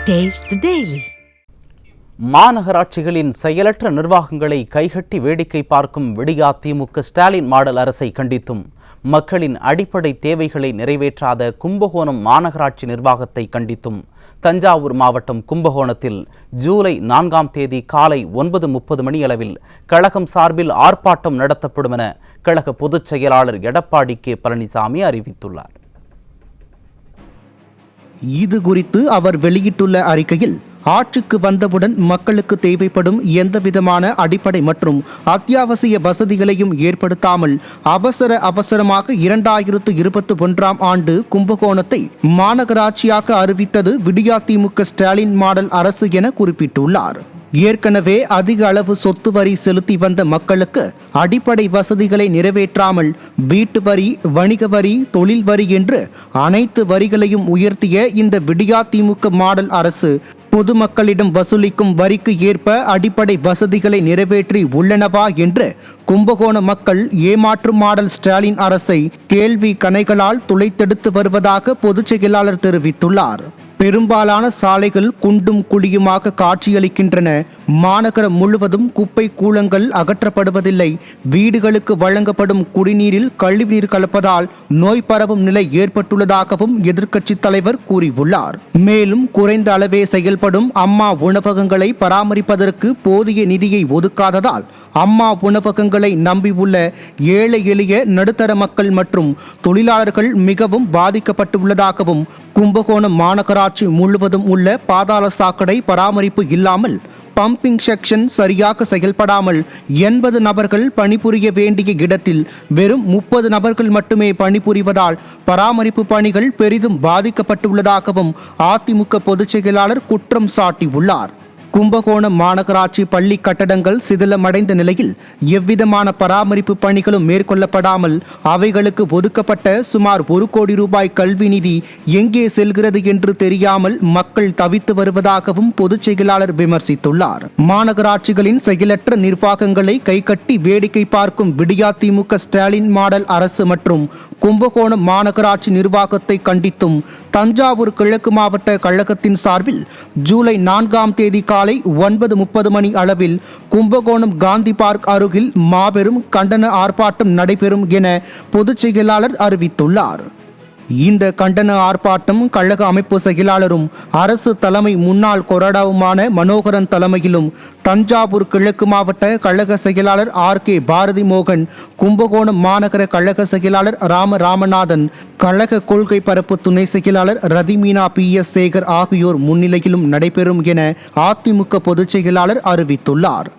Taste the Daily. மாநகராட்சிகளின் செயலற்ற நிர்வாகங்களை கைகட்டி வேடிக்கை பார்க்கும் விடியா திமுக ஸ்டாலின் மாடல் அரசை கண்டித்தும் மக்களின் அடிப்படை தேவைகளை நிறைவேற்றாத கும்பகோணம் மாநகராட்சி நிர்வாகத்தை கண்டித்தும் தஞ்சாவூர் மாவட்டம் கும்பகோணத்தில் ஜூலை 4ஆம் தேதி காலை 9:30 மணியளவில் கழகம் சார்பில் ஆர்ப்பாட்டம் நடத்தப்படும் என கழக பொதுச் செயலாளர் எடப்பாடி கே பழனிசாமி அறிவித்துள்ளார். இது குறித்து அவர் வெளியிட்டுள்ள அறிக்கையில், ஆட்சிக்கு வந்தவுடன் மக்களுக்கு தேவைப்படும் எந்தவிதமான அடிப்படை மற்றும் அத்தியாவசிய வசதிகளையும் ஏற்படுத்தாமல் அவசரமாக 2021ஆம் ஆண்டு கும்பகோணத்தை மாநகராட்சியாக அறிவித்தது விடியா திமுக ஸ்டாலின் மாடல் அரசு என குறிப்பிட்டுள்ளார். ஏற்கனவே அதிக அளவு சொத்து வரி செலுத்தி வந்த மக்களுக்கு அடிப்படை வசதிகளை நிறைவேற்றாமல் வீட்டு வரி, வணிக வரி, தொழில் வரி என்று அனைத்து வரிகளையும் உயர்த்திய இந்த விடியா திமுக மாடல் அரசு பொதுமக்களிடம் வசூலிக்கும் வரிக்கு ஏற்ப அடிப்படை வசதிகளை நிறைவேற்றி உள்ளனவா என்று கும்பகோண மக்கள் ஏமாற்றும் மாடல் ஸ்டாலின் அரசை கேள்வி கணைகளால் துளைத்தெடுத்து வருவதாக பொதுச் செயலாளர் தெரிவித்துள்ளார். பெரும்பாலான சாலைகள் குண்டும் குழியுமாக காட்சியளிக்கின்றன. மாநகரம் முழுவதும் குப்பை கூளங்கள் அகற்றப்படுவதில்லை. வீடுகளுக்கு வழங்கப்படும் குடிநீரில் கழிவுநீர் கலப்பதால் நோய் பரவும் நிலை ஏற்பட்டுள்ளதாகவும் எதிர்க்கட்சித் தலைவர் கூறியுள்ளார். மேலும் குறைந்த அளவே செயல்படும் அம்மா உணவகங்களை பராமரிப்பதற்கு போதிய நிதியை ஒதுக்காததால் அம்மா உணவகங்களை நம்பியுள்ள ஏழை எளிய நடுத்தர மக்கள் மற்றும் தொழிலாளர்கள் மிகவும் பாதிக்கப்பட்டுள்ளதாகவும், கும்பகோணம் மாநகராட்சி முழுவதும் உள்ள பாதாள சாக்கடை பராமரிப்பு இல்லாமல் பம்பிங் செக்ஷன் சரியாக செயல்படாமல் 80 நபர்கள் பணிபுரிய வேண்டிய இடத்தில் வெறும் 30 நபர்கள் மட்டுமே பணிபுரிவதால் பராமரிப்பு பணிகள் பெரிதும் பாதிக்கப்பட்டுள்ளதாகவும் அதிமுக பொதுச் செயலாளர் குற்றம் சாட்டியுள்ளார். கும்பகோணம் மாநகராட்சி பள்ளி கட்டடங்கள் சிதிலமடைந்த நிலையில் எவ்விதமான பராமரிப்பு பணிகளும் மேற்கொள்ளப்படாமல் அவைகளுக்கு ஒதுக்கப்பட்ட சுமார் 1 கோடி ரூபாய் கல்வி நிதி எங்கே செல்கிறது என்று தெரியாமல் மக்கள் தவித்து வருவதாகவும் பொதுச் செயலாளர் விமர்சித்துள்ளார். மாநகராட்சிகளின் செயலற்ற நிர்வாகங்களை கைகட்டி வேடிக்கை பார்க்கும் விடியா திமுக ஸ்டாலின் மாடல் அரசு மற்றும் கும்பகோணம் மாநகராட்சி நிர்வாகத்தை கண்டித்தும் தஞ்சாவூர் கிழக்கு மாவட்ட கழகத்தின் சார்பில் ஜூலை 4ஆம் தேதி காலை 9:30 மணி அளவில் கும்பகோணம் காந்தி பார்க் அருகில் மாபெரும் கண்டன ஆர்ப்பாட்டம் நடைபெறும் என பொதுச் செயலாளர் அறிவித்துள்ளார். இந்த கண்டன ஆர்ப்பாட்டம் கழக அமைப்பு செயலாளரும் அரசு தலைமை முன்னாள் கொறடாவுமான மனோகரன் தலைமையிலும், தஞ்சாவூர் கிழக்கு மாவட்ட கழக செயலாளர் RK பாரதி மோகன், கும்பகோணம் மாநகர கழக செயலாளர் ராமநாதன், கழக கொள்கை பரப்பு துணை செயலாளர் ரதிமீனா PS சேகர் ஆகியோர் முன்னிலையிலும் நடைபெறும் என அதிமுக பொதுச் செயலாளர் அறிவித்துள்ளார்.